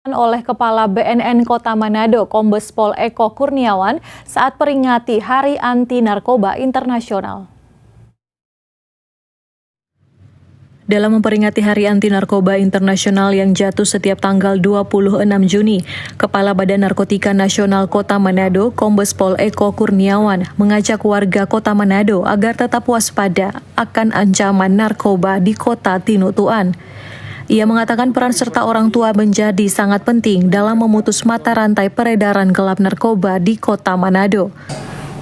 Oleh Kepala BNN Kota Manado, Kombes Pol Eko Kurniawan saat peringati Hari Anti Narkoba Internasional. Dalam memperingati Hari Anti Narkoba Internasional yang jatuh setiap tanggal 26 Juni, Kepala Badan Narkotika Nasional Kota Manado, Kombes Pol Eko Kurniawan, mengajak warga Kota Manado agar tetap waspada akan ancaman narkoba di Kota Tinutuan. Ia mengatakan peran serta orang tua menjadi sangat penting dalam memutus mata rantai peredaran gelap narkoba di Kota Manado.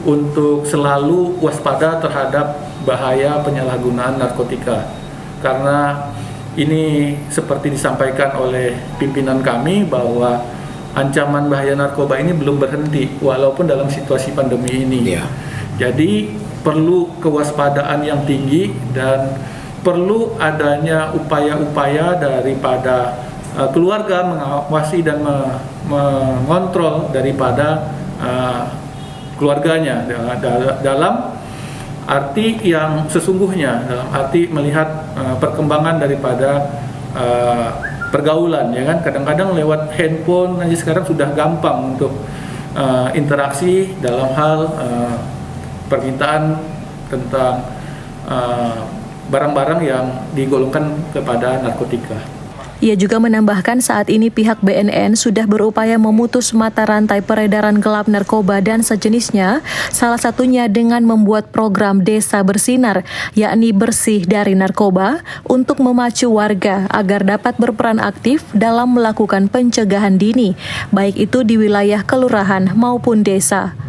Untuk selalu waspada terhadap bahaya penyalahgunaan narkotika. Karena ini seperti disampaikan oleh pimpinan kami bahwa ancaman bahaya narkoba ini belum berhenti walaupun dalam situasi pandemi ini. Jadi perlu kewaspadaan yang tinggi dan perlu adanya upaya-upaya daripada keluarga mengawasi dan mengontrol daripada keluarganya dalam arti yang sesungguhnya, dalam arti melihat perkembangan daripada pergaulan, ya kan. Kadang-kadang lewat handphone aja sekarang sudah gampang untuk interaksi dalam hal permintaan tentang barang-barang yang digolongkan kepada narkotika. Ia juga menambahkan saat ini pihak BNN sudah berupaya memutus mata rantai peredaran gelap narkoba dan sejenisnya, salah satunya dengan membuat program Desa Bersinar, yakni bersih dari narkoba, untuk memacu warga agar dapat berperan aktif dalam melakukan pencegahan dini, baik itu di wilayah kelurahan maupun desa.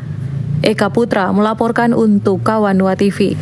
Eka Putra melaporkan untuk Kawanua TV.